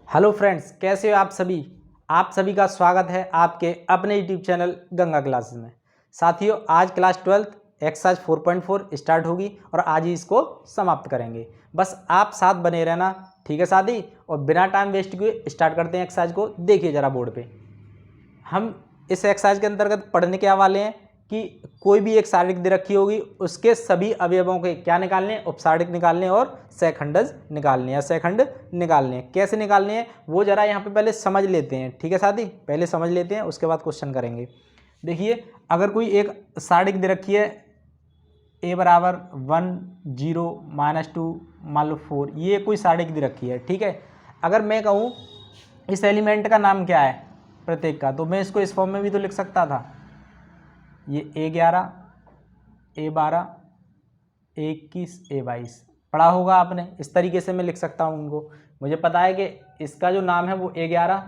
Hello friends, कैसे हो आप सभी। आप सभी का स्वागत है आपके अपने यूट्यूब चैनल गंगा क्लासेस में। साथियों, आज क्लास 12 एक्सरसाइज 4.4 स्टार्ट होगी और आज ही इसको समाप्त करेंगे। बस आप साथ बने रहना, ठीक है साथी। और बिना टाइम वेस्ट किए स्टार्ट करते हैं एक्सरसाइज को। देखिए ज़रा बोर्ड पे, हम इस एक्सरसाइज के अंतर्गत पढ़ने के वाले हैं कि कोई भी एक सारिक दे रखी होगी, उसके सभी अवयवों के क्या निकालने हैं, उपसारिक निकालने और सहखंडज निकालने या सहखंड निकालने हैं। कैसे निकालने हैं वो जरा यहाँ पे पहले समझ लेते हैं, ठीक है साथी। पहले समझ लेते हैं, उसके बाद क्वेश्चन करेंगे। देखिए, अगर कोई एक सारिक दे रखी है a बराबर 1 0 -2 मान लो 4, ये कोई सारिक दे रखी है, ठीक है। अगर मैं कहूँ इस एलिमेंट का नाम क्या है प्रत्येक का, तो मैं इसको इस फॉर्म में भी तो लिख सकता था। ये A11 A12 A21 A22 पढ़ा होगा आपने। इस तरीके से मैं लिख सकता हूँ उनको। मुझे पता है कि इसका जो नाम है वो A11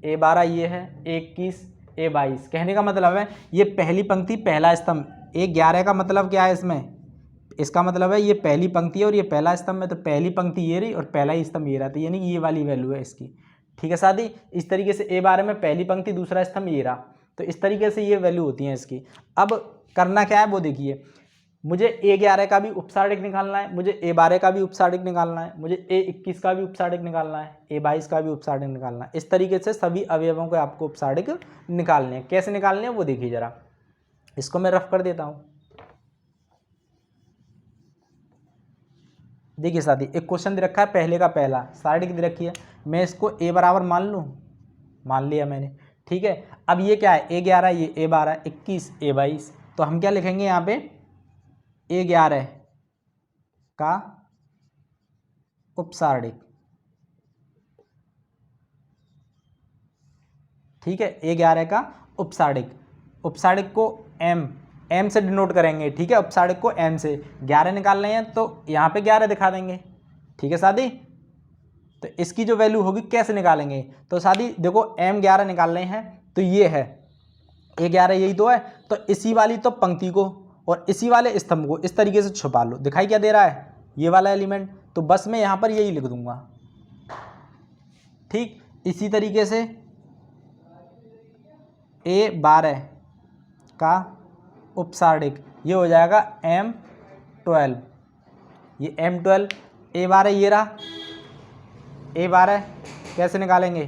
A12 ये है, A21 A22। कहने का मतलब है ये पहली पंक्ति पहला स्तंभ। A11 का मतलब क्या है इसमें, इसका मतलब है ये पहली पंक्ति है और ये पहला स्तंभ है, तो पहली पंक्ति ये रही और पहला ही स्तंभ ये रहा, तो यानी कि ये वाली वैल्यू है इसकी, ठीक है साथी। इस तरीके से A12 में पहली पंक्ति दूसरा स्तंभ ये रहा, तो इस तरीके से ये वैल्यू होती है इसकी। अब करना क्या है वो देखिए, मुझे A11 का भी उपसारिक निकालना है, मुझे A12 का भी उपसारिक निकालना है, मुझे A21 का भी उपसारिक निकालना है, A22 का भी उपसारिक निकालना है। इस तरीके से सभी अवयवों के आपको उपसारिक निकालने हैं। कैसे निकालने हैं वो देखिए जरा, इसको मैं रफ कर देता हूँ। देखिए साथी, एक क्वेश्चन दे रखा है, पहले का पहला सारिक दे रखी है, मैं इसको A बराबर मान लूँ, मान लिया मैंने, ठीक है। अब ये क्या है, A11 ये A12 21 A22, तो हम क्या लिखेंगे यहाँ पे, A11 का उपसारिक, ठीक है। A11 का उपसारिक, उपसारिक को M से डिनोट करेंगे, ठीक है। उपसारिक को M से 11 निकालने हैं तो यहाँ पे 11 दिखा देंगे, ठीक है साथी। तो इसकी जो वैल्यू होगी कैसे निकालेंगे, तो साथी देखो M11 निकालने हैं, तो ये है A11 यही तो है, तो इसी वाली तो पंक्ति को और इसी वाले स्तंभ को इस तरीके से छुपा लो। दिखाई क्या दे रहा है, ये वाला एलिमेंट, तो बस मैं यहाँ पर यही लिख दूंगा, ठीक। इसी तरीके से A12 का उपसारिक ये हो जाएगा M12, ये M12 A12 ये रहा, A12 कैसे निकालेंगे,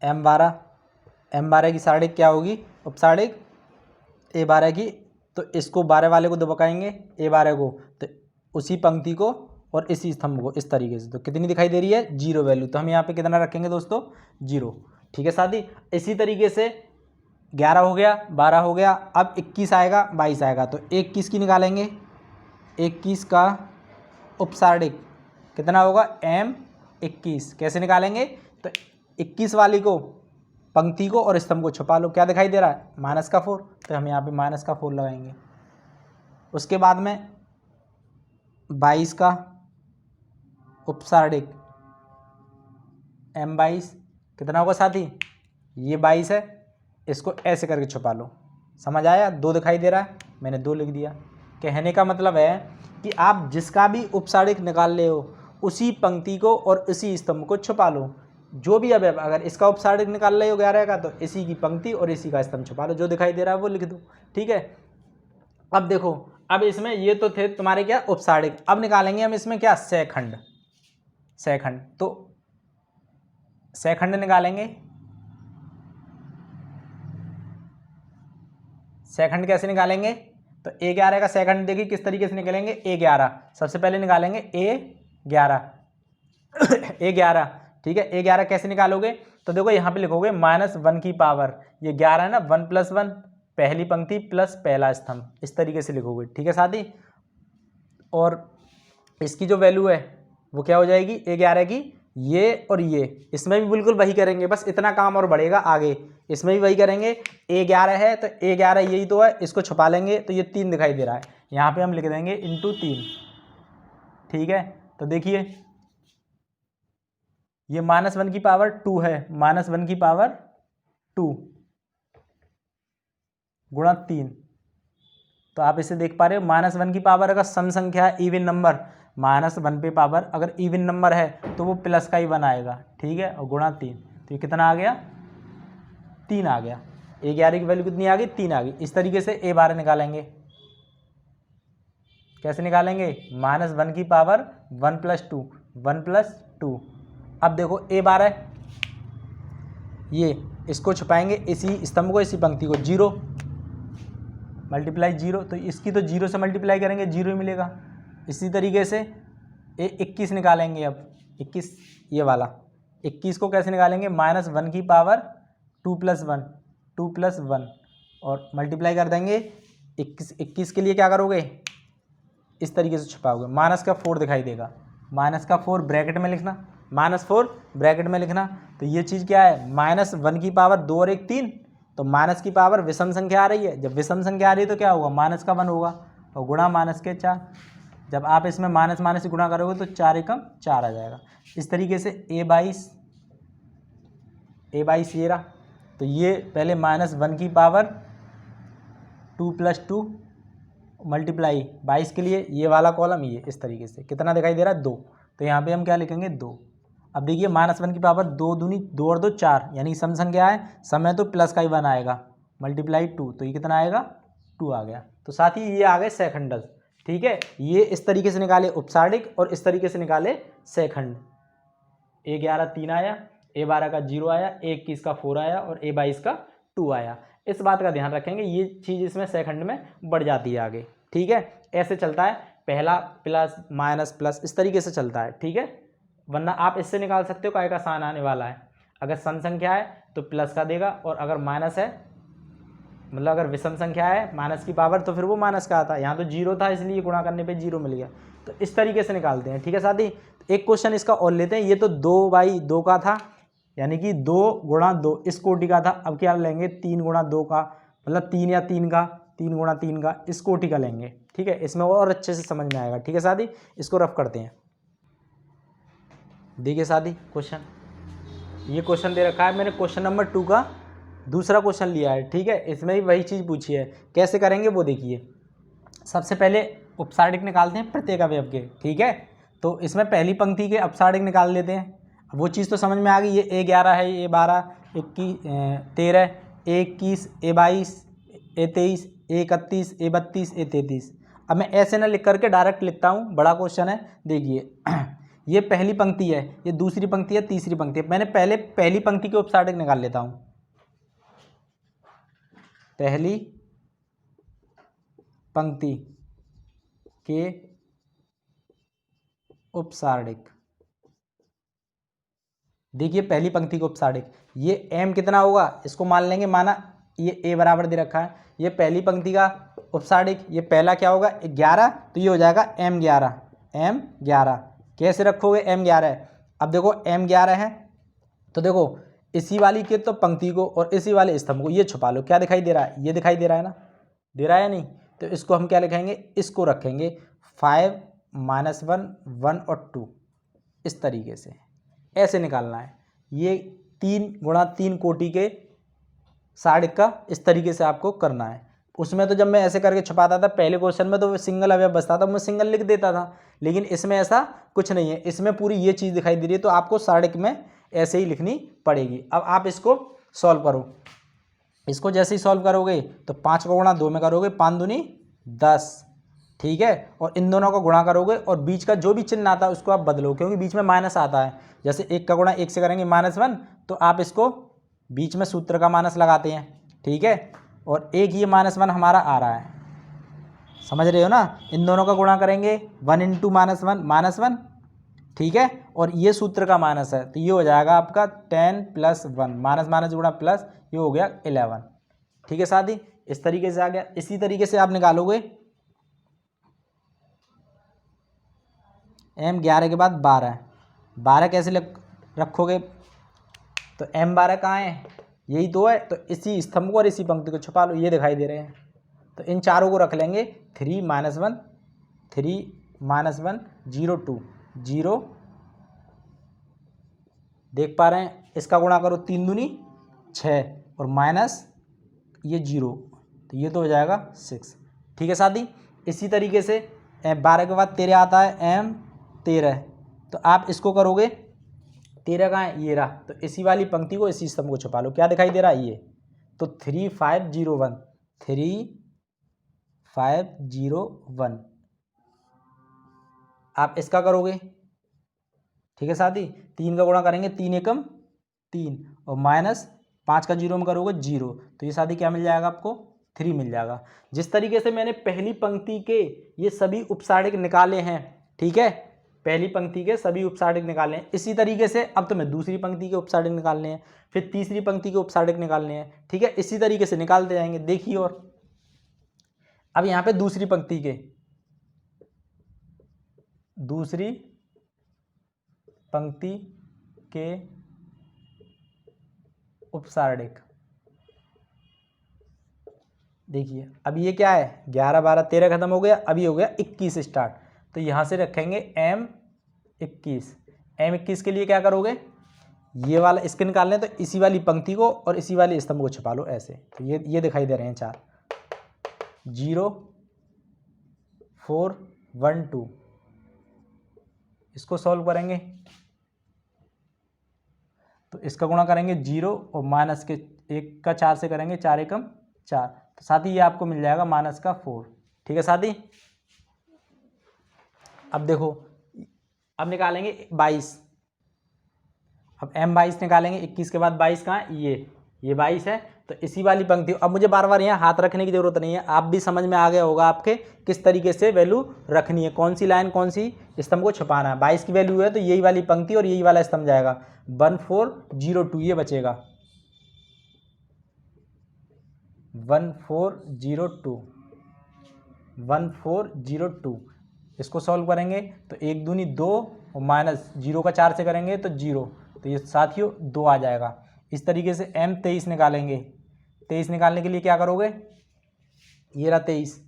M12 की सारिक क्या होगी, उपसारिक A12 की, तो इसको 12 वाले को दबाएंगे A12 को, तो उसी पंक्ति को और इसी स्तंभ को इस तरीके से, तो कितनी दिखाई दे रही है, 0 वैल्यू। तो हम यहाँ पे कितना रखेंगे दोस्तों, 0, ठीक है साथी। इसी तरीके से 11 हो गया, 12 हो गया, अब 21 आएगा 22 आएगा, तो 21 की निकालेंगे, 21 का उपसारिक कितना होगा, M21। कैसे निकालेंगे, तो 21 वाली को पंक्ति को और स्तंभ को छुपा लो, क्या दिखाई दे रहा है, -4, तो हम यहाँ पे -4 लगाएंगे। उसके बाद में 22 का उपसारिक M22 कितना होगा साथी, ये 22 है, इसको ऐसे करके छुपा लो। समझ आया, 2 दिखाई दे रहा है, मैंने 2 लिख दिया। कहने का मतलब है कि आप जिसका भी उपसारिक निकाल ले हो उसी पंक्ति को और उसी स्तंभ को छुपा लो। जो भी अब अगर इसका उपसारिक निकाल रहे हो 11 का, तो इसी की पंक्ति और इसी का स्तंभ छुपा लो, जो दिखाई दे रहा है वो लिख दो, ठीक है। अब देखो, अब इसमें ये तो थे तुम्हारे क्या उपसारिक, अब निकालेंगे हम इसमें क्या, सहखंड। सहखंड तो सहखंड निकालेंगे, सहखंड कैसे निकालेंगे, तो A11 का सहखंड देखिए किस तरीके से निकालेंगे, A11 सबसे पहले निकालेंगे A11 A11, ठीक है। A11 कैसे निकालोगे, तो देखो यहाँ पे लिखोगे -1 की पावर, ये 11 है ना, 1 + 1 पहली पंक्ति प्लस पहला स्तंभ, इस तरीके से लिखोगे, ठीक है साथी। और इसकी जो वैल्यू है वो क्या हो जाएगी, A11 की ये और ये, इसमें भी बिल्कुल वही करेंगे, बस इतना काम और बढ़ेगा आगे, इसमें भी वही करेंगे। A11 है तो A11 यही तो है, इसको छुपा लेंगे, तो ये 3 दिखाई दे रहा है, यहाँ पे हम लिख देंगे × 3, ठीक है। तो देखिए ये -1 की पावर 2 है, -1 की पावर 2 × 3, तो आप इसे देख पा रहे हो, -1 की पावर अगर सम संख्या है, इवन नंबर, -1 पे पावर, अगर इवन नंबर है तो वो प्लस का ही 1 आएगा, ठीक है, और गुणा 3, तो ये कितना आ गया, 3 आ गया। A11 की वैल्यू कितनी आ गई, 3 आ गई। इस तरीके से A12 निकालेंगे। कैसे निकालेंगे, -1 की पावर 1 + 2, 1 + 2। अब देखो A12, ये इसको छुपाएंगे, इसी स्तंभ को, इसी पंक्ति को, 0 × 0, तो इसकी तो 0 से मल्टीप्लाई करेंगे 0 ही मिलेगा। इसी तरीके से A21 निकालेंगे। अब 21, ये वाला 21 को कैसे निकालेंगे, -1 की पावर 2 + 1, 2 + 1, और मल्टीप्लाई कर देंगे 21 के लिए क्या करोगे, इस तरीके से छुपाओगे, -4 दिखाई देगा, -4 ब्रैकेट में लिखना, -4 ब्रैकेट में लिखना। तो ये चीज़ क्या है, -1 की पावर 2 और 1 3, तो माइनस की पावर विषम संख्या आ रही है, जब विषम संख्या आ रही है तो क्या होगा, -1 होगा, और गुणा -4। जब आप इसमें माइनस माइनस से गुणा करोगे तो 4 × 4 आ जाएगा। इस तरीके से A22 ये रहा। तो ये पहले -1 की पावर 2 + 2 मल्टीप्लाई 22 के लिए ये वाला कॉलम, ये इस तरीके से कितना दिखाई दे रहा है, 2, तो यहाँ पे हम क्या लिखेंगे, 2। अब देखिए -1 की पावर 2 दूनी 2 और 2 4, यानी सम संख्या है, समय तो प्लस का ही 1 आएगा, मल्टीप्लाई 2, तो ये कितना आएगा, 2 आ गया। तो साथ ही ये आ गए सेकंडस, ठीक है। ये इस तरीके से निकाले उपसारिक और इस तरीके से निकाले सेकंड। A11 3 आया, A12 का 0 आया, A21 का 4 आया और A22 का 2 आया। इस बात का ध्यान रखेंगे, ये चीज़ इसमें सेकंड में बढ़ जाती है आगे, ठीक है। ऐसे चलता है, पहला प्लस माइनस प्लस, इस तरीके से चलता है, ठीक है। वरना आप इससे निकाल सकते हो, काय का साइन आने वाला है। अगर सम संख्या है तो प्लस का देगा, और अगर माइनस है, मतलब अगर विषम संख्या है माइनस की पावर, तो फिर वो माइनस का आता है। यहाँ तो 0 था, इसलिए गुणा करने पे 0 मिल गया। तो इस तरीके से निकालते हैं, ठीक है साथी। एक क्वेश्चन इसका और लेते हैं। ये तो 2/2 का था, यानी कि 2 × 2 इस कोटि का था। अब क्या लेंगे, 3 × 2 का, मतलब 3 या 3 का, 3 × 3 का, इस कोटि का लेंगे, ठीक है। इसमें और अच्छे से समझ में आएगा, ठीक है साथी। इसको रफ करते हैं। देखिए साथी, क्वेश्चन, ये क्वेश्चन दे रखा है, मैंने क्वेश्चन नंबर 2 का दूसरा क्वेश्चन लिया है, ठीक है। इसमें भी वही चीज़ पूछी है, कैसे करेंगे वो देखिए। सबसे पहले उपसारिक निकालते हैं प्रत्येक अवयव के, ठीक है। तो इसमें पहली पंक्ति के अपसारिक निकाल लेते हैं। वो चीज़ तो समझ में आ गई, ये A11 है, A12, 13, A21, A22, A23, A31, A32, A33। अब मैं ऐसे ना लिख करके डायरेक्ट लिखता हूँ, बड़ा क्वेश्चन है। देखिए ये पहली पंक्ति है, ये दूसरी पंक्ति है, तीसरी पंक्ति है। मैंने पहले पहली पंक्ति के उपसारिक निकाल लेता हूँ। पहली पंक्ति के उपसारिक, देखिए पहली पंक्ति के उपसारिक, ये m कितना होगा, इसको मान लेंगे, माना ये a बराबर दे रखा है। ये पहली पंक्ति का उपसारिक, ये पहला क्या होगा, 11, तो ये हो जाएगा m11। कैसे रखोगे, m11। अब देखो m11 है, तो देखो इसी वाली के तो पंक्ति को और इसी वाले स्तंभ को ये छुपा लो। क्या दिखाई दे रहा है, ये दिखाई दे रहा है ना, दे रहा है या नहीं। तो इसको हम क्या लिखेंगे, इसको रखेंगे 5 -1 1 और 2, इस तरीके से ऐसे निकालना है। ये 3 × 3 कोटि के सारिक का इस तरीके से आपको करना है। उसमें तो जब मैं ऐसे करके छुपाता था पहले क्वेश्चन में, तो सिंगल अवयव बचता था, मैं सिंगल लिख देता था। लेकिन इसमें ऐसा कुछ नहीं है, इसमें पूरी ये चीज़ दिखाई दे रही है, तो आपको सारिक में ऐसे ही लिखनी पड़ेगी। अब आप इसको सॉल्व करो। इसको जैसे ही सॉल्व करोगे तो 5 को गुणा 2 में करोगे, 5 दूनी 10, ठीक है। और इन दोनों को गुणा करोगे और बीच का जो भी चिन्ह आता है उसको आप बदलो, क्योंकि बीच में माइनस आता है। जैसे 1 का गुणा 1 से करेंगे -1, तो आप इसको बीच में सूत्र का माइनस लगाते हैं, ठीक है। और एक ये -1 हमारा आ रहा है, समझ रहे हो ना। इन दोनों का गुणा करेंगे, 1 × -1, ठीक है। और ये सूत्र का माइनस है, तो ये हो जाएगा आपका 10 + 1, माइनस माइनस गुणा प्लस, ये हो गया 11, ठीक है साथी। इस तरीके से आ गया। इसी तरीके से आप निकालोगे m11 के बाद 12 कैसे रखोगे, तो m12 कहाँ है, यही तो है। तो इसी स्तंभ को और इसी पंक्ति को छुपा लो, ये दिखाई दे रहे हैं। तो इन चारों को रख लेंगे, 3 -1 0 2 0, देख पा रहे हैं। इसका गुणा करो, 3 दूनी 6 और माइनस ये 0, तो ये तो हो जाएगा 6, ठीक है साथी। इसी तरीके से 12 के बाद 13 आता है M13, तो आप इसको करोगे 13 कहाँ है, ये रहा, तो इसी वाली पंक्ति को इसी स्तंभ को छुपा लो। क्या दिखाई दे रहा है, ये तो 3501 3501 आप इसका करोगे, ठीक है साथी। 3 का गुणा करेंगे 3 एकम 3 और माइनस 5 का 0 में करोगे 0, तो ये साथी क्या मिल जाएगा आपको, 3 मिल जाएगा। जिस तरीके से मैंने पहली पंक्ति के ये सभी उपसारिक निकाले हैं, ठीक है, पहली पंक्ति के सभी उपसारिक निकाले हैं, इसी तरीके से अब तुम्हें दूसरी पंक्ति के उपसारिक निकालने हैं, फिर तीसरी पंक्ति के उपसारिक निकालने हैं, ठीक है, इसी तरीके से निकालते जाएंगे। देखिए, और अब यहाँ पे दूसरी पंक्ति के उपसारणिक देखिए, अब ये क्या है, 11 12 13 खत्म हो गया, अभी हो गया 21 स्टार्ट, तो यहाँ से रखेंगे M21 के लिए क्या करोगे, ये वाला इसके निकालने, तो इसी वाली पंक्ति को और इसी वाले स्तंभ को छुपा लो ऐसे, तो ये दिखाई दे रहे हैं 4 0 4 1 2, इसको सॉल्व करेंगे तो इसका गुणा करेंगे 0 और माइनस के 1 का 4 से करेंगे 4 एकम 4, तो साथ ही ये आपको मिल जाएगा माइनस का 4, ठीक है साथी। अब देखो, अब निकालेंगे 22, अब M22 निकालेंगे, 21 के बाद 22 कहाँ है, ये 22 है, तो इसी वाली पंक्ति। अब मुझे बार बार यहाँ हाथ रखने की जरूरत नहीं है, आप भी समझ में आ गया होगा आपके किस तरीके से वैल्यू रखनी है, कौन सी लाइन कौन सी स्तंभ को छुपाना है। 22 की वैल्यू है तो यही वाली पंक्ति और यही वाला स्तंभ जाएगा, 1402 ये बचेगा, 1402 इसको सॉल्व करेंगे तो 1 दूनी 2 और माइनस 0 का 4 से करेंगे तो 0, तो ये साथियों 2 आ जाएगा। इस तरीके से M23 निकालेंगे, 23 निकालने के लिए क्या करोगे, ये रहा 23,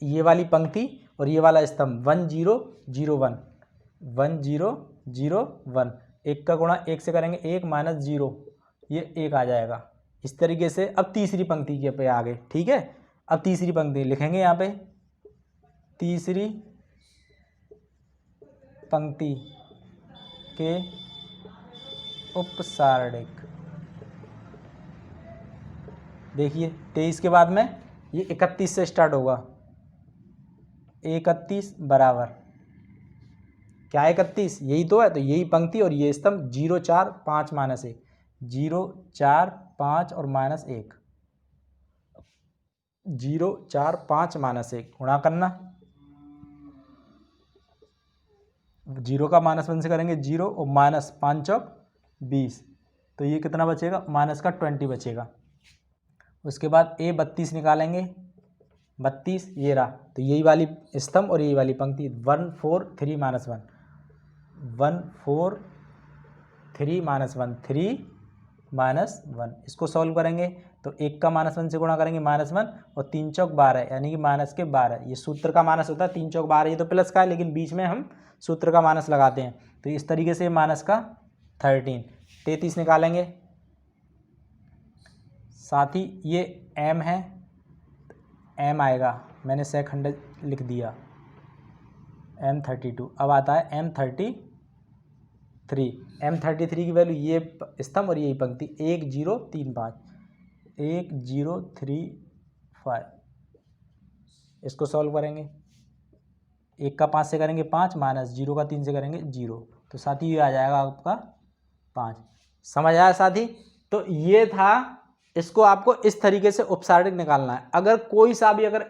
ये वाली पंक्ति और ये वाला स्तंभ 1001 1001, 1 का गुणा 1 से करेंगे 1 माइनस 0, ये 1 आ जाएगा। इस तरीके से अब तीसरी पंक्ति के पे आ गए, ठीक है। अब तीसरी पंक्ति लिखेंगे यहाँ पे, तीसरी पंक्ति के उपसारणिक, देखिए 23 के बाद में ये 31 से स्टार्ट होगा, 31 बराबर क्या है 31, यही तो है, तो यही पंक्ति और ये स्तंभ 0 4 5 माइनस 1, 0 4 5 और माइनस 1, 0 4 5 माइनस 1 गुणा करना, 0 का -1 से करेंगे 0 और माइनस 5 चौक 20, तो ये कितना बचेगा, माइनस का 20 बचेगा। उसके बाद A32 निकालेंगे, 32 ये रहा, तो यही वाली स्तंभ और यही वाली पंक्ति 143 माइनस 1, 143 माइनस 1 3 माइनस 1, इसको सॉल्व करेंगे तो 1 का -1 से गुणा करेंगे -1 और 3 चौक 12 यानी कि माइनस के 12, ये सूत्र का माइनस होता है, 3 चौक 12 ये तो प्लस का है लेकिन बीच में हम सूत्र का माइनस लगाते हैं, तो इस तरीके से माइनस का 13, 33 निकालेंगे, साथ ही ये M है, M आएगा, मैंने सेकंड लिख दिया M32, अब आता है M33 की वैल्यू ये स्तंभ और यही पंक्ति 1035 1035, इसको सॉल्व करेंगे, 1 का 5 से करेंगे 5 माइनस 0 का 3 से करेंगे 0, तो साथी ये आ जाएगा आपका 5। समझ आया साथी? तो ये था, इसको आपको इस तरीके से उपसारणिक निकालना है। अगर कोई सा भी अगर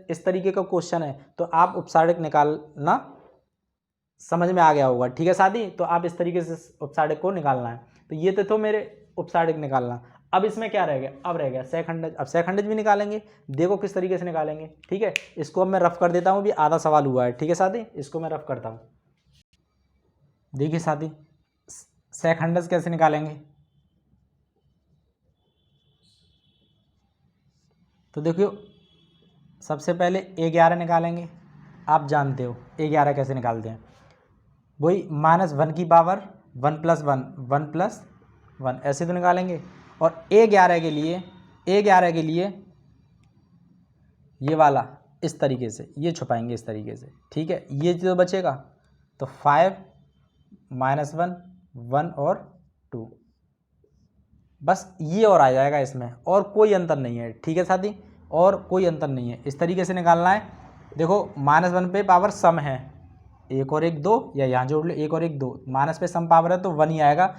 इस तरीके का क्वेश्चन है तो आप उपसारणिक निकालना समझ में आ गया होगा, ठीक है साथी। तो आप इस तरीके से उपसारणिक को निकालना है। तो ये तो मेरे उपसारणिक निकालना। अब इसमें क्या रह गया, अब रह गया सेकंडज। अब सेकंडज भी निकालेंगे, देखो किस तरीके से निकालेंगे, ठीक है। इसको अब मैं रफ कर देता हूँ, भी आधा सवाल हुआ है, ठीक है साथी। इसको मैं रफ करता हूँ। देखिए साथी, सेकंडज कैसे निकालेंगे, तो देखियो सबसे पहले A11 निकालेंगे। आप जानते हो A11 कैसे निकालते हैं, वही -1 की पावर 1 + 1 1 + 1 ऐसे तो निकालेंगे। और A11 के लिए ये वाला इस तरीके से, ये छुपाएंगे इस तरीके से, ठीक है। ये जो बचेगा तो 5 -1 1 और 2, बस ये और आ जाएगा इसमें, और कोई अंतर नहीं है, ठीक है साथी, और कोई अंतर नहीं है। इस तरीके से निकालना है। देखो -1 पे पावर सम है, 1 और 1 2, या यहाँ जोड़ लो 1 और 1 2, माइनस पे सम पावर है तो 1 ही आएगा,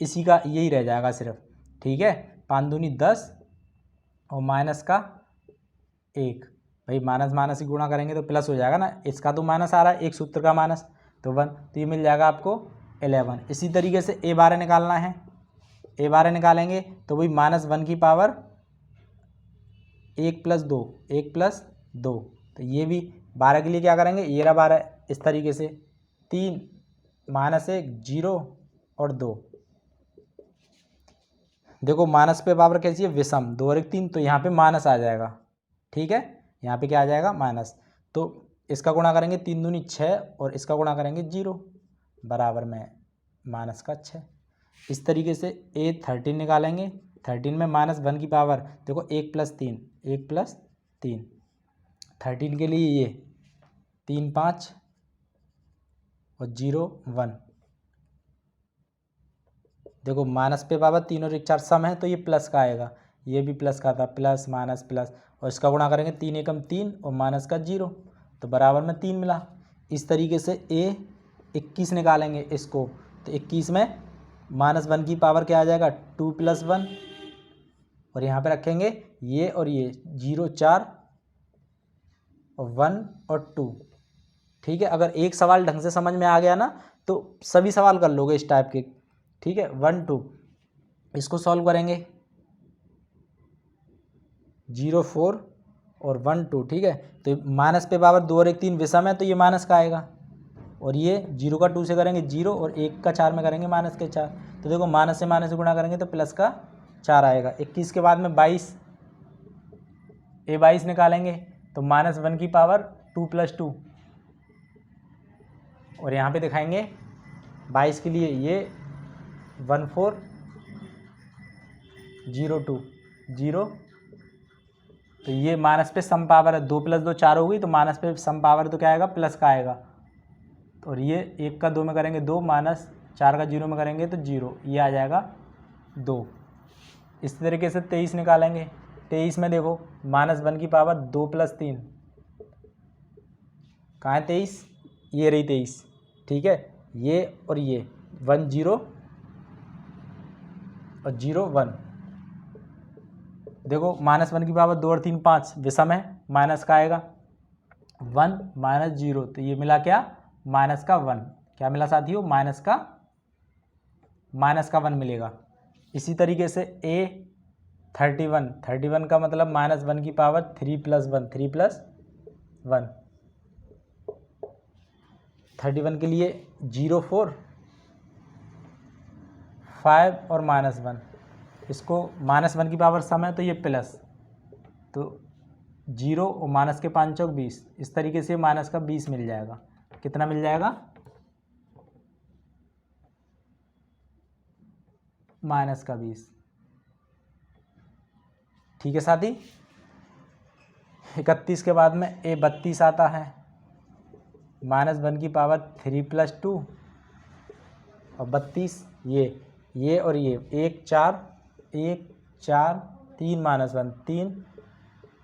इसी का यही रह जाएगा सिर्फ, ठीक है। 5 दूनी 10 और माइनस का 1, भाई माइनस माइनस ही गुणा करेंगे तो प्लस हो जाएगा ना, इसका तो माइनस आ रहा है, एक सूत्र का माइनस तो 1, तो ये मिल जाएगा आपको 11। इसी तरीके से A12 निकालना है। A12 निकालेंगे तो वही -1 की पावर 1 + 2, 1 + 2, तो ये भी 12 के लिए क्या करेंगे, ये रहा 12, इस तरीके से 3 -1 0 और 2। देखो माइनस पे पावर कैसी है, विषम, 2 और 1 3, तो यहाँ पे माइनस आ जाएगा, ठीक है, यहाँ पे क्या आ जाएगा माइनस। तो इसका गुणा करेंगे 3 दूनी 6 और इसका गुणा करेंगे 0, बराबर में माइनस का 6। इस तरीके से A13 निकालेंगे। 13 में -1 की पावर देखो 1 + 3, 1 + 3, 13 के लिए ये 3 5 और 0 1। देखो माइनस पे पावर 3 और 1 4 सम है तो ये प्लस का आएगा, ये भी प्लस का था, प्लस माइनस प्लस, और इसका गुणा करेंगे 3 एकम 3 और माइनस का 0, तो बराबर में 3 मिला। इस तरीके से A21 निकालेंगे इसको, तो 21 में -1 की पावर क्या आ जाएगा, 2 + 1, और यहाँ पे रखेंगे ये और ये 0 4 और 1 और 2, ठीक है। अगर एक सवाल ढंग से समझ में आ गया ना तो सभी सवाल कर लोगे इस टाइप के, ठीक है। 1 2 इसको सॉल्व करेंगे, 0 4 और 1 2, ठीक है। तो माइनस पे पावर 2 और 1 3 विषम है तो ये माइनस का आएगा, और ये 0 का 2 से करेंगे 0 और 1 का 4 में करेंगे माइनस के 4, तो देखो माइनस से माइनस से गुणा करेंगे तो प्लस का 4 आएगा। 21 के बाद में 22, A22 निकालेंगे तो -1 की पावर 2 + 2, और यहाँ पे दिखाएंगे 22 के लिए ये 1 4 0 2 0, तो ये माइनस पे सम पावर है, 2 + 2 4 हो गई, तो माइनस पे सम पावर तो क्या आएगा, प्लस का आएगा, और ये 1 का 2 में करेंगे 2, माइनस 4 का 0 में करेंगे तो 0, ये आ जाएगा 2। इस तरीके से 23 निकालेंगे। 23 में देखो -1 की पावर 2 + 3, कहाँ है 23, ये रही 23, ठीक है। ये और ये 1 0 और 0 1, देखो -1 की पावर 2 और 3 5 विषम है, माइनस का आएगा 1 -0, तो ये मिला क्या, माइनस का 1, क्या मिला साथियों, माइनस का 1 मिलेगा। इसी तरीके से A31 का मतलब -1 की पावर 3 + 1 3 + 1, 31 के लिए 0 4 5 और -1, इसको -1 की पावर सम है तो ये प्लस, तो 0 और माइनस के 5 चौक 20, इस तरीके से माइनस का 20 मिल जाएगा। कितना मिल जाएगा, -20, ठीक है साथी। 31 के बाद में A32 आता है, -1 की पावर 3 + 2 और 32, ये और ये 1 4 1 4 3 -1 3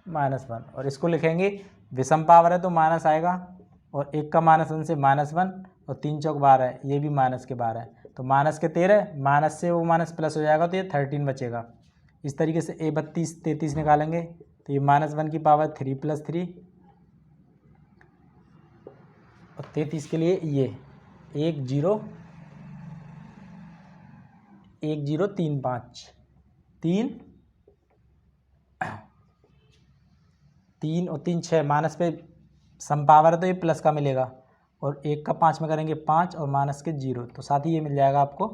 -1, और इसको लिखेंगे विषम पावर है तो माइनस आएगा, और 1 का -1 से -1, और 3 चौक 12, ये भी माइनस के 12 है, तो माइनस के 13, माइनस से वो माइनस प्लस हो जाएगा तो ये 13 बचेगा। इस तरीके से A32 33 निकालेंगे तो ये -1 की पावर 3 + 3, और 33 के लिए ये 1 0 1 0 3 5 3 3 और 3 6, माइनस पे सम पावर है तो ये प्लस का मिलेगा, और 1 का 5 में करेंगे 5 और माइनस के 0, तो साथ ही ये मिल जाएगा आपको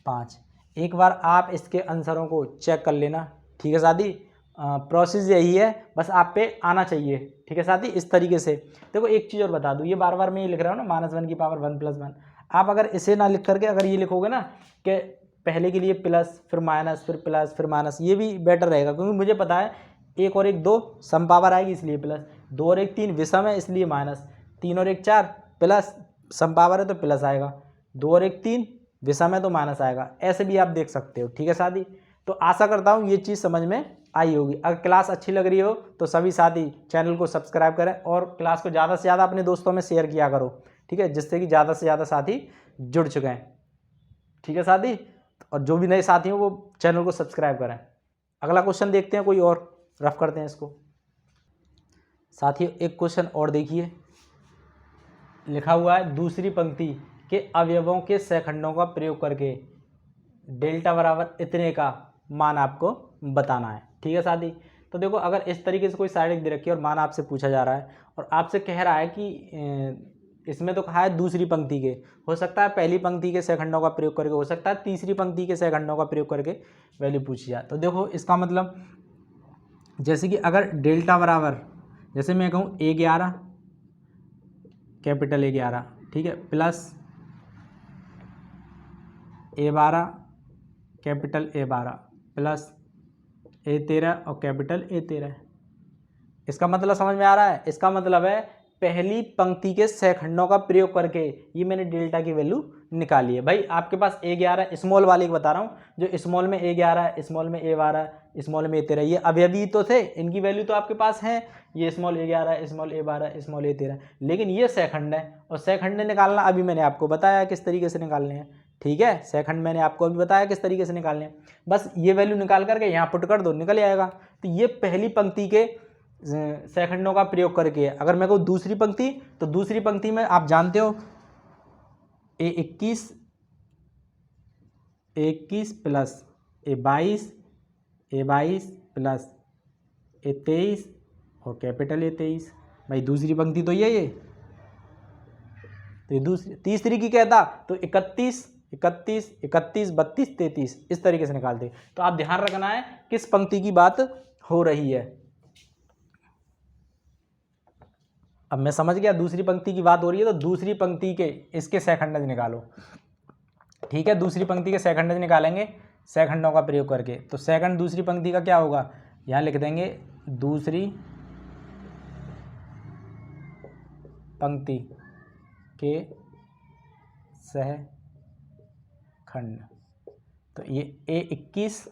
5। एक बार आप इसके आंसरों को चेक कर लेना, ठीक है साथी। प्रोसेस यही है, बस आप पे आना चाहिए, ठीक है साथी। इस तरीके से देखो एक चीज़ और बता दूँ, ये बार बार मैं ये लिख रहा हूँ ना, -1 की पावर 1 + 1, आप अगर इसे ना लिख करके अगर ये लिखोगे ना कि पहले के लिए प्लस फिर माइनस फिर प्लस फिर माइनस, ये भी बेटर रहेगा, क्योंकि मुझे पता है 1 और 1 2 सम पावर आएगी इसलिए प्लस, 2 और 1 3 विषम है इसलिए माइनस, 3 और 1 4 प्लस, सम पावर है तो प्लस आएगा, 2 और 1 3 विषम है तो माइनस आएगा। ऐसे भी आप देख सकते हो। ठीक है साथी, तो आशा करता हूँ ये चीज़ समझ में आई होगी। अगर क्लास अच्छी लग रही हो तो सभी साथी चैनल को सब्सक्राइब करें और क्लास को ज़्यादा से ज़्यादा अपने दोस्तों में शेयर किया करो। ठीक है, जिससे कि ज़्यादा से ज़्यादा साथी जुड़ चुके हैं। ठीक है साथी, और जो भी नए साथी हो वो चैनल को सब्सक्राइब करें। अगला क्वेश्चन देखते हैं, कोई और रफ करते हैं इसको। साथियों एक क्वेश्चन और देखिए, लिखा हुआ है दूसरी पंक्ति के अवयवों के सहखंडों का प्रयोग करके डेल्टा बराबर इतने का मान आपको बताना है। ठीक है साथी, तो देखो अगर इस तरीके से कोई साइड दे रखी है और मान आपसे पूछा जा रहा है और आपसे कह रहा है कि इसमें तो कहा है दूसरी पंक्ति के, हो सकता है पहली पंक्ति के सहखंडों का प्रयोग करके, हो सकता है तीसरी पंक्ति के सहखंडों का प्रयोग करके वैल्यू पूछी जाए। तो देखो इसका मतलब जैसे कि अगर डेल्टा बराबर, जैसे मैं कहूँ A11 कैपिटल A11, ठीक है, plus A12 capital A12 plus A13 और कैपिटल A13। इसका मतलब समझ में आ रहा है? इसका मतलब है पहली पंक्ति के सहखंडों का प्रयोग करके ये मैंने डेल्टा की वैल्यू निकाली है। भाई आपके पास A11 स्मॉल वाले की बता रहा हूँ, जो स्मॉल में A11, स्मॉल में A12, स्मॉल में A13, ये अवयवी तो थे, इनकी वैल्यू तो आपके पास है, ये small A11, small A12, small A13, लेकिन ये सहखंड है और सहखंड निकालना अभी मैंने आपको बताया किस तरीके से निकालने हैं। ठीक है, सहखंड मैंने आपको अभी बताया किस तरीके से निकालने हैं, बस ये वैल्यू निकाल करके यहाँ पुट कर दो, निकल आएगा। तो ये पहली पंक्ति के सहखंडों का प्रयोग करके। अगर मैं कहूँ दूसरी पंक्ति, तो दूसरी पंक्ति में आप जानते हो A21 plus A22 plus A23 और कैपिटल A23। भाई दूसरी पंक्ति तो ये तो ये दूसरी, तीसरी की कहता तो 31 31 31 32 33 इस तरीके से निकालते। तो आप ध्यान रखना है किस पंक्ति की बात हो रही है। अब मैं समझ गया दूसरी पंक्ति की बात हो रही है, तो दूसरी पंक्ति के इसके सहखंडज निकालो। ठीक है, दूसरी पंक्ति के सहखंडज निकालेंगे सहखंडों का प्रयोग करके। तो सहखंड दूसरी पंक्ति का क्या होगा, यहाँ लिख देंगे दूसरी पंक्ति के सहखंड। तो ये A21,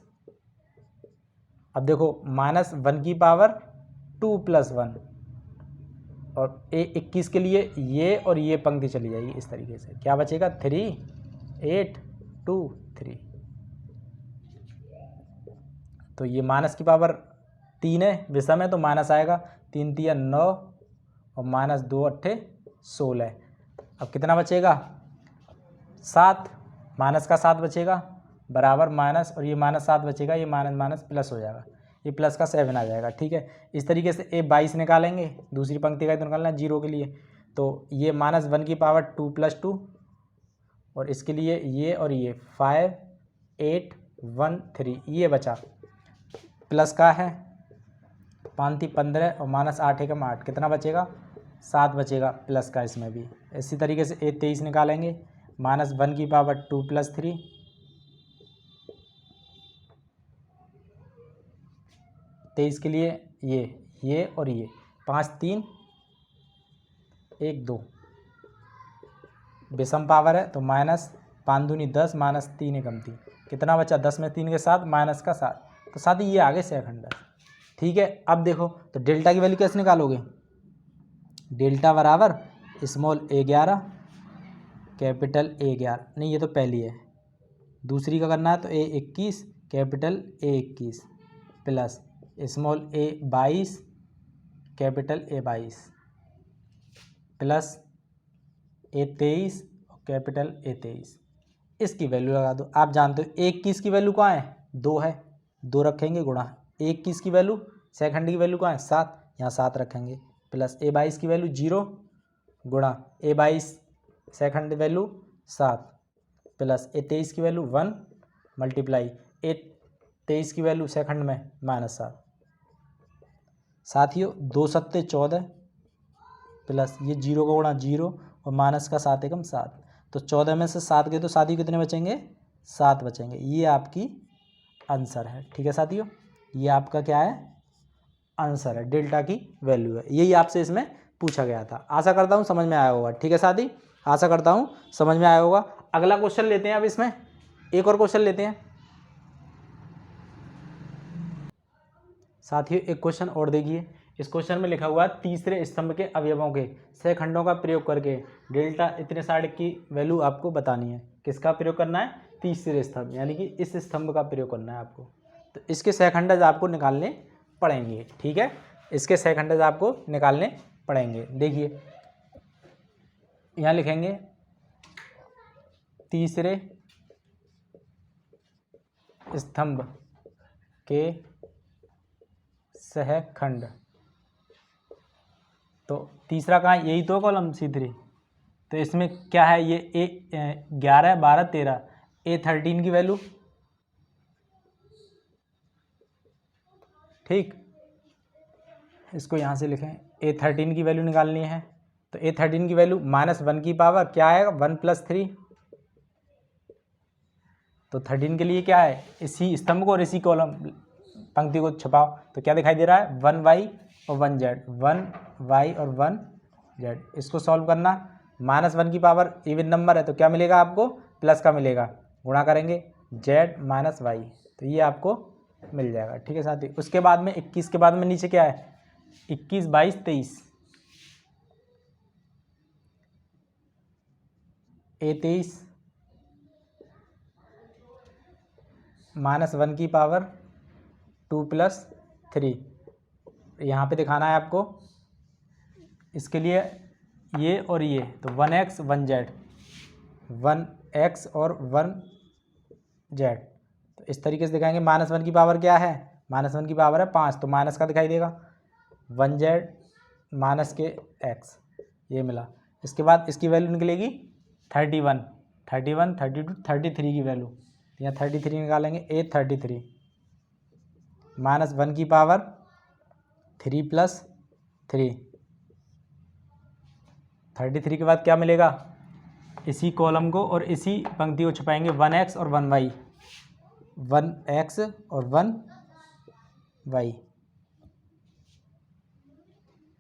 अब देखो -1 की पावर 2 + 1, और A21 के लिए ये और ये पंक्ति चली जाएगी इस तरीके से, क्या बचेगा 3 8 2 3। तो ये माइनस की पावर 3 है, विषम है तो माइनस आएगा, 3 × 3 = 9 और -2 × 8 = 16। अब कितना बचेगा 7, माइनस का 7 बचेगा बराबर माइनस, और ये -7 बचेगा, ये माइनस माइनस प्लस हो जाएगा, ये प्लस का 7 आ जाएगा। ठीक है, इस तरीके से A22 निकालेंगे, दूसरी पंक्ति का तो निकालना है 0 के लिए। तो ये -1 की पावर 2 + 2, और इसके लिए ये और ये 5 8 1 3, ये बचा, प्लस का है 5 × 3 = 15 और -8 × 8 कितना बचेगा 7 बचेगा, प्लस का इसमें भी। इसी तरीके से A23 निकालेंगे, -1 की पावर 2 + 3, तेईस के लिए ये और ये 5 3 1 2, विषम पावर है तो -5 दूनी 10, -3 एकम 3, कितना बचा 10 में 3 के साथ माइनस का 7। तो साथ ही ये आगे सहखंड है। ठीक है, अब देखो तो डेल्टा की वैल्यू कैसे निकालोगे, डेल्टा बराबर स्मॉल A11 कैपिटल A11, नहीं ये तो पहली है, दूसरी का करना है तो A21 capital A21 plus small A22 capital A22 plus A23 capital A23। इसकी वैल्यू लगा दो। आप जानते हो A21 की वैल्यू कहाँ है 2 है, 2 रखेंगे गुणा A21 की वैल्यू, सेकंड की वैल्यू कहाँ है 7, यहाँ 7 रखेंगे, प्लस A22 की वैल्यू 0 गुणा A22 second value 7, plus A23 की वैल्यू 1 मल्टीप्लाई A23 की वैल्यू सेकंड में -7। साथियों 2 7 14 प्लस ये 0 का गुणा 0 और माइनस का 7 एकम 7, तो 14 में से 7 गए तो साथियों कितने बचेंगे 7 बचेंगे। ये आपकी आंसर है। ठीक है साथियों, ये आपका क्या है आंसर है, डेल्टा की वैल्यू है। यही आपसे इसमें पूछा गया था। आशा करता हूँ समझ में आया होगा। ठीक है साथी, आशा करता हूँ समझ में आया होगा। अगला क्वेश्चन लेते हैं। अब इसमें एक और क्वेश्चन लेते हैं साथियों। एक क्वेश्चन और देखिए। इस क्वेश्चन में लिखा हुआ है तीसरे स्तंभ के अवयवों के सहखंडों का प्रयोग करके डेल्टा इतने साढ़े की वैल्यू आपको बतानी है। किसका प्रयोग करना है? तीसरे स्तंभ, यानी कि इस स्तंभ का प्रयोग करना है आपको। तो इसके सहखंडज आपको निकालने पड़ेंगे। ठीक है, इसके सहखंडज आपको निकालने पड़ेंगे। देखिए यहाँ लिखेंगे तीसरे स्तंभ के सहखंड। तो तीसरा कहाँ? यही तो कॉलम C3। तो इसमें क्या है? ये A 11 12 13 A13 की वैल्यू। ठीक, इसको यहाँ से लिखें। A13 की वैल्यू निकालनी है। तो A13 की वैल्यू -1 की पावर क्या आएगा? 1 + 3। तो 13 के लिए क्या है? इसी स्तंभ को और इसी कॉलम पंक्ति को छुपाओ। तो क्या दिखाई दे रहा है? 1y और 1z, 1y और 1z। इसको सॉल्व करना। -1 की पावर इवन नंबर है तो क्या मिलेगा आपको? प्लस का मिलेगा। गुणा करेंगे z - y, तो ये आपको मिल जाएगा। ठीक है साथी। उसके बाद में 21 के बाद में नीचे क्या है? 21 22 23 A23 -1 की पावर 2 + 3। यहाँ पे दिखाना है आपको। इसके लिए ये और ये, तो 1x 1z, 1x और 1z। तो इस तरीके से दिखाएंगे। -1 की पावर क्या है? -1 की पावर है 5, तो माइनस का दिखाई देगा। 1z माइनस के x, ये मिला। इसके बाद इसकी वैल्यू निकलेगी 31 31 32 33 की वैल्यू। तो यहाँ 33 निकालेंगे। A33 -1 की पावर 3 + 3, 33 के बाद क्या मिलेगा? इसी कॉलम को और इसी पंक्ति को छुपाएंगे। 1x और 1y, 1x और 1y।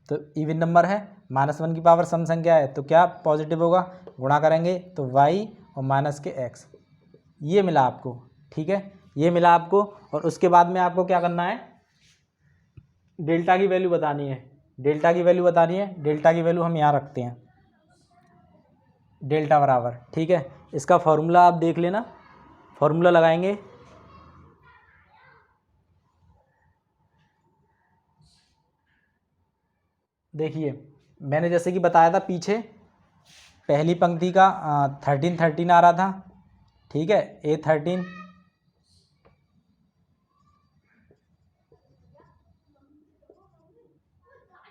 तो इवन नंबर है। -1 की पावर सम संख्या है तो क्या पॉजिटिव होगा? गुणा करेंगे तो y और माइनस के x, ये मिला आपको। ठीक है, ये मिला आपको। और उसके बाद में आपको क्या करना है? डेल्टा की वैल्यू बतानी है। डेल्टा की वैल्यू बतानी है। डेल्टा की वैल्यू हम यहाँ रखते हैं, डेल्टा बराबर। ठीक है, इसका फॉर्मूला आप देख लेना। फॉर्मूला लगाएंगे। देखिए मैंने जैसे कि बताया था पीछे, पहली पंक्ति का 13 13 आ रहा था। ठीक है, A13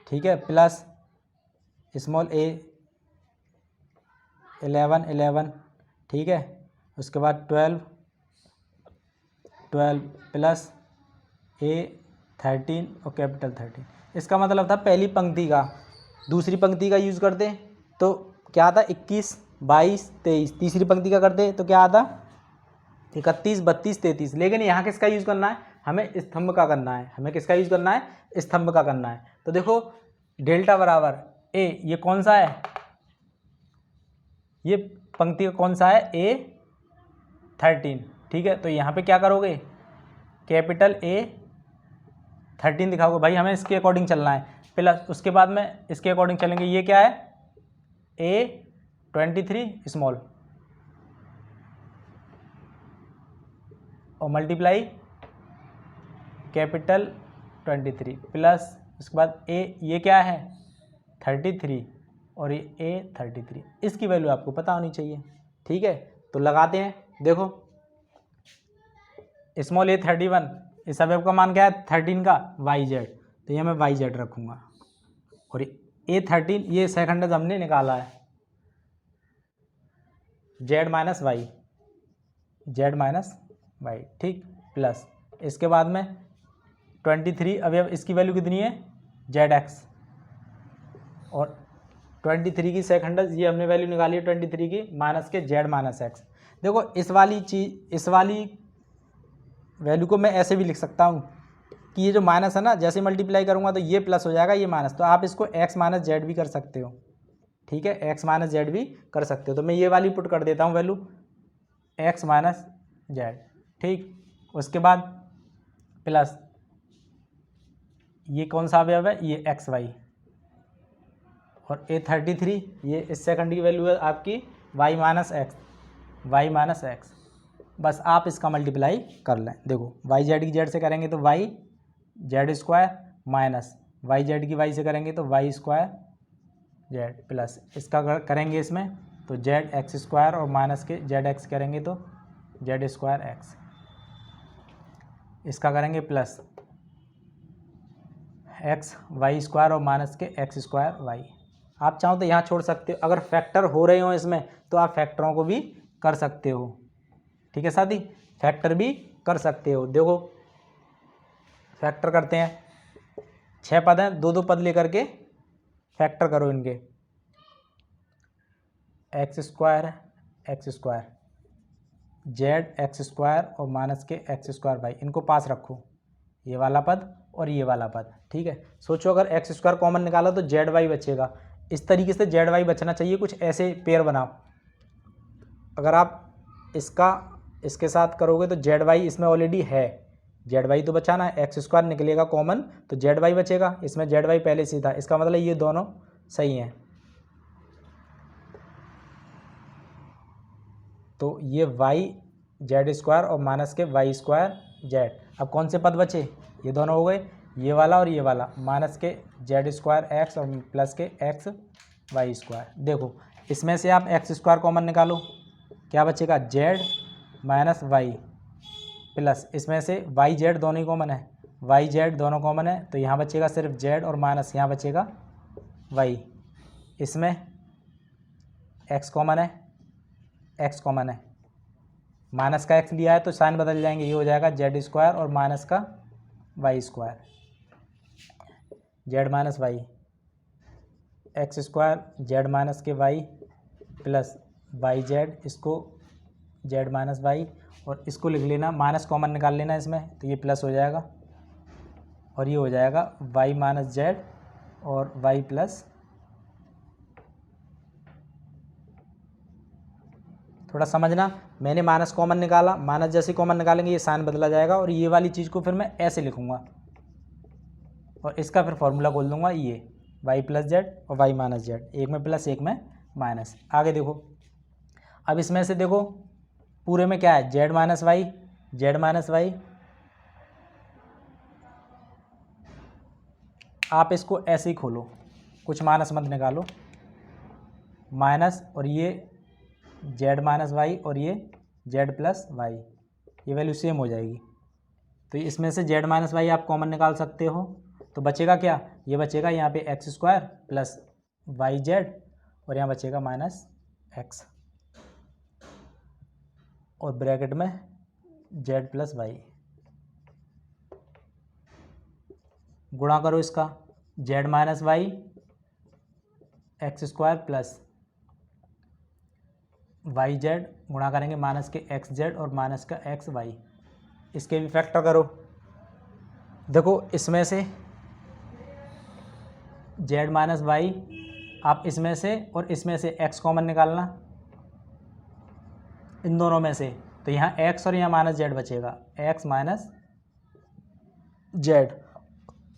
ठीक है, प्लस स्मॉल a 11 11। ठीक है, उसके बाद 12 12 प्लस A13 और कैपिटल 13। इसका मतलब था पहली पंक्ति का। दूसरी पंक्ति का यूज़ करते तो क्या आता? 21 22 23। तीसरी पंक्ति का करते तो क्या आता? 31 32 33। लेकिन यहाँ किसका यूज़ करना है? हमें स्तंभ का करना है। हमें किसका यूज़ करना है? स्तंभ का करना है। तो देखो डेल्टा बराबर ए, ये कौन सा है? ये पंक्ति का कौन सा है? A13। ठीक है, तो यहाँ पे क्या करोगे? कैपिटल A13 दिखाओगे। भाई हमें इसके अकॉर्डिंग चलना है। प्लस उसके बाद में इसके अकॉर्डिंग चलेंगे। ये क्या है? A23 स्मॉल और मल्टीप्लाई कैपिटल 23 प्लस उसके बाद ये क्या है? 33 और ये A33। इसकी वैल्यू आपको पता होनी चाहिए। ठीक है, तो लगाते हैं। देखो स्मॉल A31, इस अवयव का मान क्या है? 13 का YZ, तो ये मैं YZ रखूँगा। और A13 ये सेकंड हमने निकाला है, Z - Y, Z - Y। ठीक, प्लस इसके बाद में 23 अवयव, इसकी वैल्यू कितनी है? ZX। और 23 की सेकंड ये हमने वैल्यू निकाली है 23 की, माइनस के Z - X। देखो इस वाली चीज़, इस वाली वैल्यू को मैं ऐसे भी लिख सकता हूँ, कि ये जो माइनस है ना, जैसे मल्टीप्लाई करूँगा तो ये प्लस हो जाएगा, ये माइनस, तो आप इसको एक्स माइनस जेड भी कर सकते हो। ठीक है, एक्स माइनस जेड भी कर सकते हो। तो मैं ये वाली पुट कर देता हूँ वैल्यू एक्स माइनस जेड। ठीक, उसके बाद प्लस ये कौन सा अवयव है, ये एक्स वाई, और A33 ये इस सेकंड की वैल्यू है आपकी y minus x, y minus x. बस आप इसका मल्टीप्लाई कर लें। देखो वाई जेड की जेड से करेंगे तो Y Z square minus Y Z की वाई से करेंगे तो वाई स्क्वायर जेड, प्लस इसका करेंगे इसमें तो जेड एक्स स्क्वायर और माइनस के जेड एक्स करेंगे तो जेड स्क्वायर एक्स, इसका करेंगे प्लस एक्स वाई स्क्वायर और माइनस के एक्स स्क्वायर वाई। आप चाहो तो यहाँ छोड़ सकते हो, अगर फैक्टर हो रहे हो इसमें तो आप फैक्टरों को भी कर सकते हो। ठीक है साथी, फैक्टर भी कर सकते हो। देखो फैक्टर करते हैं, 6 पद हैं, 2 2 पद लेकर के फैक्टर करो इनके। X square Z x square और माइनस के एक्स स्क्वायर वाई, इनको पास रखो, ये वाला पद और ये वाला पद। ठीक है, सोचो अगर एक्स स्क्वायर कॉमन निकाला तो जेड वाई बचेगा, इस तरीके से जेड वाई बचना चाहिए, कुछ ऐसे पेयर बनाओ। अगर आप इसका इसके साथ करोगे तो जेड वाई इसमें ऑलरेडी है, जेड वाई तो बचाना है, एक्स स्क्वायर निकलेगा कॉमन तो जेड वाई बचेगा, इसमें जेड वाई पहले से था, इसका मतलब ये दोनों सही हैं। तो ये वाई जेड स्क्वायर और माइनस के वाई स्क्वायर जेड। अब कौन से पद बचे, ये दोनों हो गए, ये वाला और ये वाला, माइनस के जेड स्क्वायर एक्स और प्लस के एक्स वाई स्क्वायर। देखो इसमें से आप एक्स स्क्वायर कॉमन निकालो, क्या बचेगा, जेड माइनस वाई, प्लस इसमें से वाई जेड दोनों ही कॉमन है, वाई जेड दोनों कॉमन है, तो यहाँ बचेगा सिर्फ जेड और माइनस यहाँ बचेगा वाई। इसमें एक्स कॉमन है, एक्स कॉमन है, माइनस का एक्स लिया है तो साइन बदल जाएंगे, ये हो जाएगा जेड स्क्वायर और माइनस का Y square, Z minus Y, X square Z minus के वाई प्लस वाई जेड, इसको जेड माइनस वाई, और इसको लिख लेना, माइनस कॉमन निकाल लेना इसमें, तो ये प्लस हो जाएगा और ये हो जाएगा वाई माइनस जेड और वाई प्लस, थोड़ा समझना, मैंने माइनस कॉमन निकाला, माइनस जैसे कॉमन निकालेंगे ये साइन बदला जाएगा, और ये वाली चीज़ को फिर मैं ऐसे लिखूंगा और इसका फिर फॉर्मूला बोल दूंगा ये वाई प्लस जेड और वाई माइनस जेड, एक में प्लस एक में माइनस। आगे देखो, अब इसमें से देखो पूरे में क्या है, Z minus Y, Z minus Y, आप इसको ऐसे ही खोलो, कुछ माइनस मत निकालो, माइनस और ये जेड माइनस वाई और ये जेड प्लस वाई, ये वैल्यू सेम हो जाएगी, तो इसमें से जेड माइनस वाई आप कॉमन निकाल सकते हो, तो बचेगा क्या, ये बचेगा यहाँ पे X square plus Y Z और यहाँ बचेगा माइनस एक्स और ब्रैकेट में जेड प्लस वाई, गुणा करो इसका, Z minus Y X square plus Y Z, गुणा करेंगे माइनस के एक्स जेड और माइनस का एक्स वाई, इसके भी फैक्टर करो। देखो इसमें से जेड माइनस वाई, आप इसमें से और इसमें से एक्स कॉमन निकालना, इन दोनों में से, तो यहाँ एक्स और यहाँ माइनस जेड बचेगा, एक्स माइनस जेड,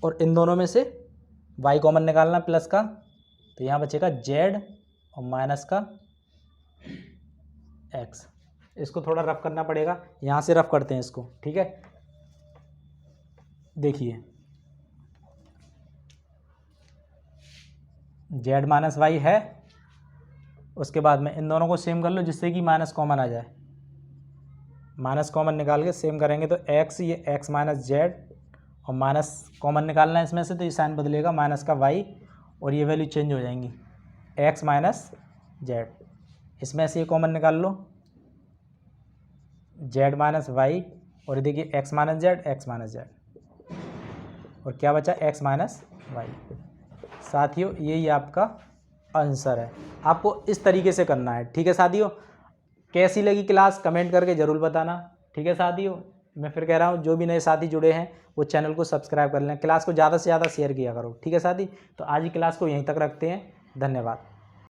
और इन दोनों में से वाई कॉमन निकालना प्लस का, तो यहाँ बचेगा जेड और माइनस का एक्स। इसको थोड़ा रफ करना पड़ेगा, यहाँ से रफ करते हैं इसको, ठीक है। देखिए जेड माइनस वाई है, उसके बाद में इन दोनों को सेम कर लो जिससे कि माइनस कॉमन आ जाए, माइनस कॉमन निकाल के सेम करेंगे तो एक्स, ये एक्स माइनस जेड और माइनस कॉमन निकालना है इसमें से, तो ये साइन बदलेगा माइनस का वाई और ये वैल्यू चेंज हो जाएंगी, एक्स माइनस जेड, इसमें से ये कॉमन निकाल लो, जेड माइनस वाई और देखिए एक्स माइनस जेड और क्या बचा, एक्स माइनस वाई। साथियों यही आपका आंसर है, आपको इस तरीके से करना है, ठीक है साथियों। कैसी लगी क्लास कमेंट करके ज़रूर बताना, ठीक है साथियों। मैं फिर कह रहा हूँ जो भी नए साथी जुड़े हैं वो चैनल को सब्सक्राइब कर लें, क्लास को ज़्यादा से ज़्यादा शेयर किया करो। ठीक है साथी, तो आज की क्लास को यहीं तक रखते हैं। धन्यवाद।